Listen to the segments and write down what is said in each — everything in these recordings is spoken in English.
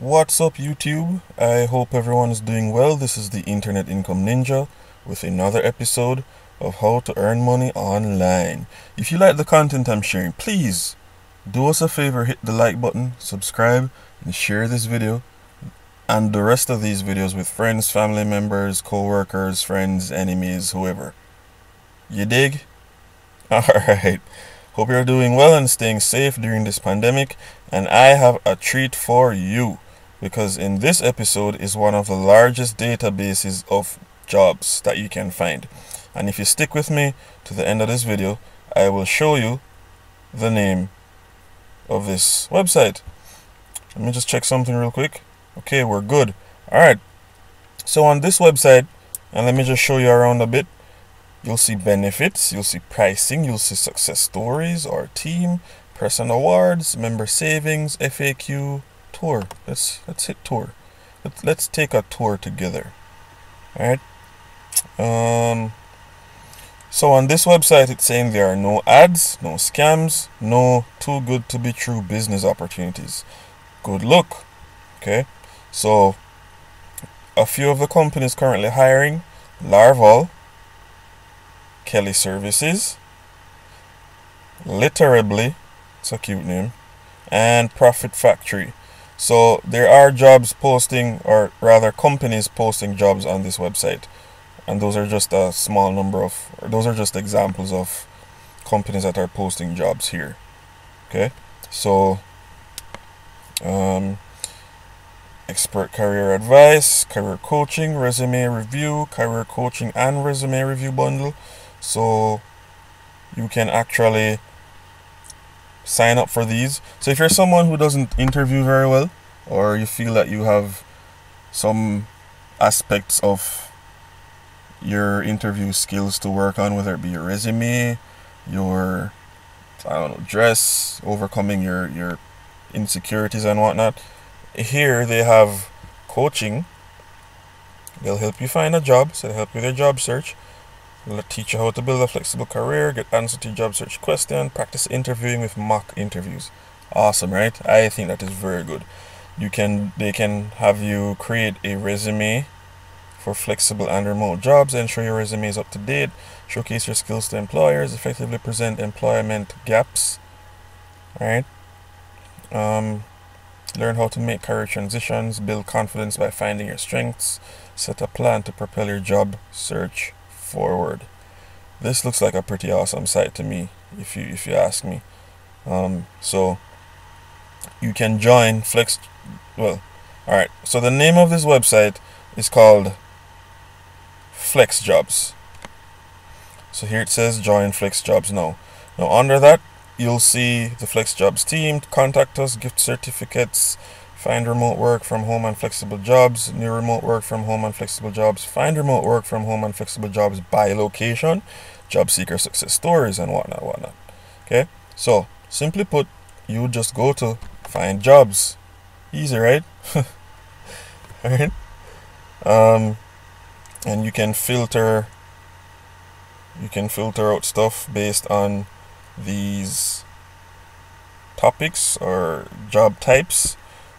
What's up, YouTube? I hope everyone is doing well. This is the Internet Income Ninja with another episode of how to earn money online. If you like the content I'm sharing, please do us a favor, hit the like button, subscribe, and share this video and the rest of these videos with friends, family members, co-workers, friends, enemies, whoever. You dig? Alright. Hope you're doing well and staying safe during this pandemic, and I have a treat for you. Because in this episode is one of the largest databases of jobs that you can find. And if you stick with me to the end of this video, I will show you the name of this website. Let me just check something real quick. Okay, we're good. Alright, so on this website, and let me just show you around a bit, you'll see benefits, you'll see pricing, you'll see success stories, our team, person awards, member savings, FAQ, tour. Let's hit tour. Let's take a tour together. All right. So on this website, it's saying there are no ads, no scams, no too good to be true business opportunities. Good luck. Okay. So a few of the companies currently hiring: Larval, Kelly Services, Literably, it's a cute name, and Profit Factory. So there are jobs posting, or rather companies posting jobs on this website, and those are just a small number of, or those are just examples of companies that are posting jobs here. Okay, so expert career advice, career coaching, resume review, career coaching and resume review bundle. So you can actually sign up for these. So if you're someone who doesn't interview very well, or you feel that you have some aspects of your interview skills to work on, whether it be your resume, your, I don't know, dress, overcoming your insecurities and whatnot, here they have coaching. They'll help you find a job, so they'll help you with your job search. They'll teach you how to build a flexible career, get answer to your job search question, practice interviewing with mock interviews. Awesome, right? I think that is very good. They can have you create a resume for flexible and remote jobs, ensure your resume is up to date, showcase your skills to employers, effectively present employment gaps. All right. Learn how to make career transitions, build confidence by finding your strengths, set a plan to propel your job search forward. This looks like a pretty awesome site to me, if you ask me. So you can join Flex. Well, all right. So the name of this website is called Flex Jobs. So here it says join Flex Jobs now. Now under that, you'll see the Flex Jobs team. Contact us, gift certificates, find remote work from home and flexible jobs, new remote work from home and flexible jobs, find remote work from home and flexible jobs by location, job seeker success stories, and whatnot. Okay, so simply put, you just go to find jobs. Easy, right? Alright. And you can filter out stuff based on these topics or job types.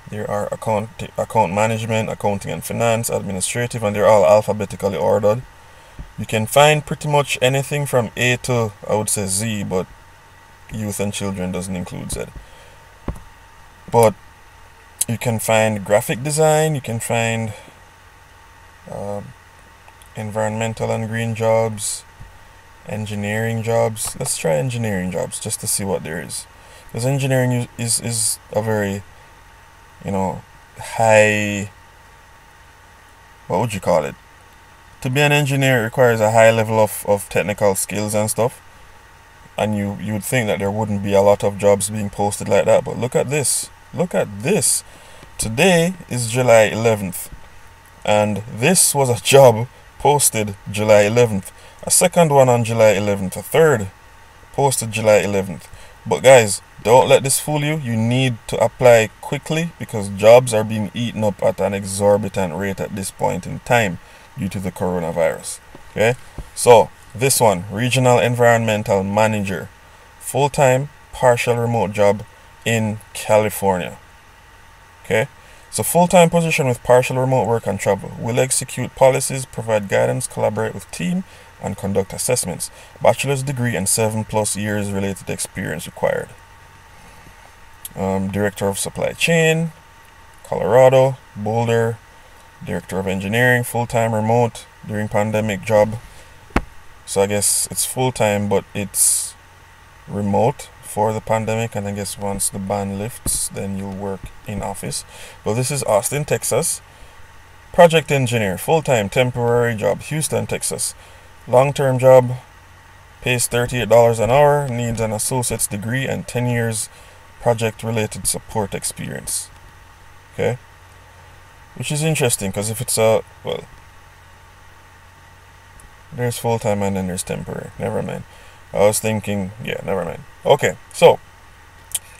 There are account management, accounting and finance, administrative, and they're all alphabetically ordered. You can find pretty much anything from A to, I would say, Z, but youth and children doesn't include Z. But you can find graphic design, you can find environmental and green jobs, engineering jobs. Let's try engineering jobs just to see what there is, because engineering is a very, high, what would you call it? To be an engineer requires a high level of technical skills and stuff, and you would think that there wouldn't be a lot of jobs being posted like that, but look at this. Today is July 11th, and this was a job posted July 11th, a second one on July 11th, a third posted July 11th. But guys, don't let this fool you. You need to apply quickly, because jobs are being eaten up at an exorbitant rate at this point in time due to the coronavirus. Okay, so this one, regional environmental manager, full-time partial remote job in California. Okay, It's a full-time position with partial remote work and travel. Will execute policies, provide guidance, collaborate with team, and conduct assessments. Bachelor's degree and 7+ years related experience required. Director of Supply Chain, Colorado, Boulder. Director of Engineering, full-time remote during pandemic job. So I guess it's full-time, but it's remote for the pandemic, and I guess once the ban lifts, then you'll work in office. But this is Austin, Texas. Project engineer, full-time, temporary job, Houston, Texas. Long-term job, pays $38 an hour, needs an associate's degree and 10 years project-related support experience. Okay? Which is interesting, because if it's there's full-time and then there's temporary. Never mind. I was thinking, yeah, never mind. Okay, so,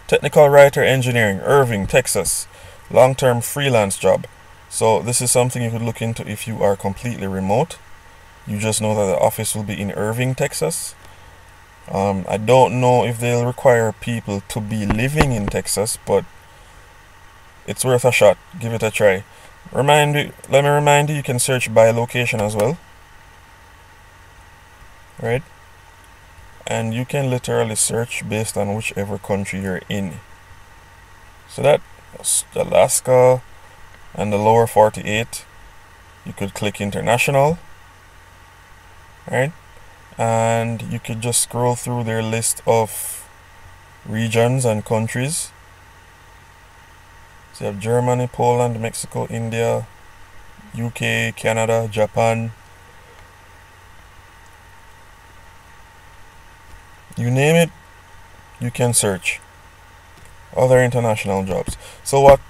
technical writer engineering, Irving, Texas. Long-term freelance job. So this is something you could look into if you are completely remote. You just know that the office will be in Irving, Texas. I don't know if they'll require people to be living in Texas, but it's worth a shot. Give it a try. Let me remind you, you can search by location as well. Right? And you can literally search based on whichever country you're in. So that's Alaska and the lower 48. You could click international. Right? And you could just scroll through their list of regions and countries. So you have Germany, Poland, Mexico, India, UK, Canada, Japan. You name it, you can search. Other international jobs. So what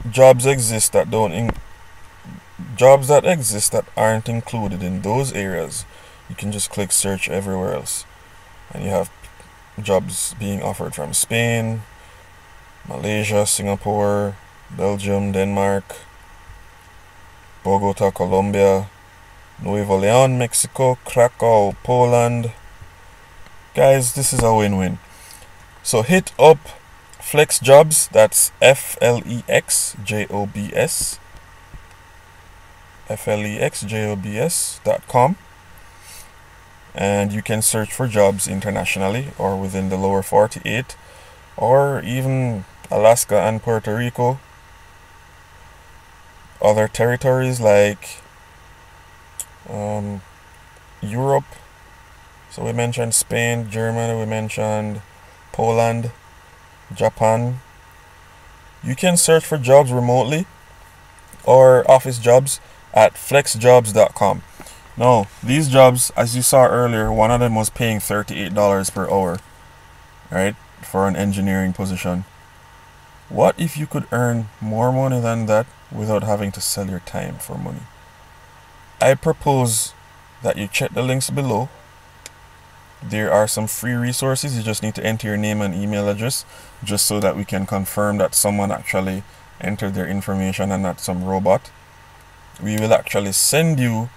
jobs exist that jobs that exist that aren't included in those areas, you can just click search everywhere else. And you have jobs being offered from Spain, Malaysia, Singapore, Belgium, Denmark, Bogota, Colombia, Nuevo Leon, Mexico, Krakow, Poland. Guys, this is a win-win. So hit up FlexJobs, that's FLEXJOBS, FLEXJOBS.com, and you can search for jobs internationally or within the lower 48 or even Alaska and Puerto Rico, other territories like Europe. So we mentioned Spain, Germany, we mentioned Poland, Japan. You can search for jobs remotely or office jobs at flexjobs.com. Now, these jobs, as you saw earlier, one of them was paying $38 per hour, right, for an engineering position. What if you could earn more money than that without having to sell your time for money? I propose that you check the links below. There are some free resources. You just need to enter your name and email address just so that we can confirm that someone actually entered their information and not some robot. We will actually send you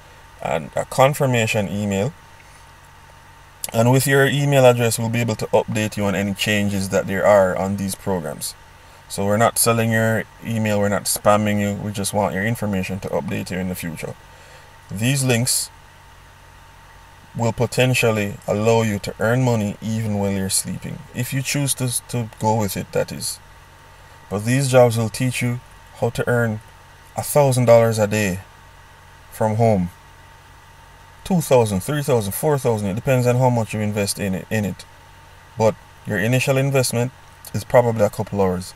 a confirmation email, and with your email address we'll be able to update you on any changes that there are on these programs. So we're not selling your email, we're not spamming you, we just want your information to update you in the future. These links will potentially allow you to earn money even while you're sleeping, if you choose to go with it, that is. But these jobs will teach you how to earn $1,000 a day from home, 2,000, 3,000, 4,000. It depends on how much you invest in it. But your initial investment is probably a couple hours.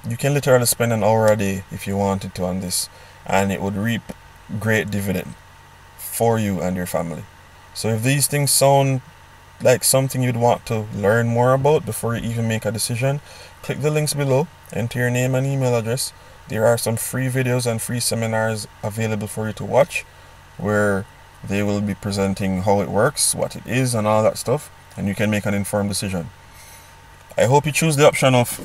You can literally spend an hour a day if you wanted to on this, and it would reap great dividend for you and your family. So if these things sound like something you'd want to learn more about before you even make a decision, click the links below, enter your name and email address. There are some free videos and free seminars available for you to watch, where they will be presenting how it works, what it is, and all that stuff, and you can make an informed decision. I hope you choose the option of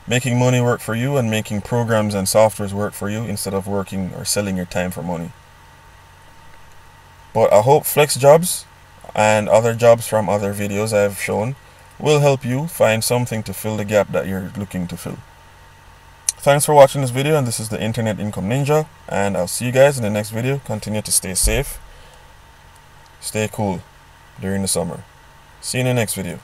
making money work for you and making programs and softwares work for you instead of working or selling your time for money. But I hope FlexJobs and other jobs from other videos I've shown will help you find something to fill the gap that you're looking to fill. thanks for watching this video, and this is the Internet Income Ninja, and I'll see you guys in the next video. Continue to stay safe, stay cool during the summer. See you in the next video.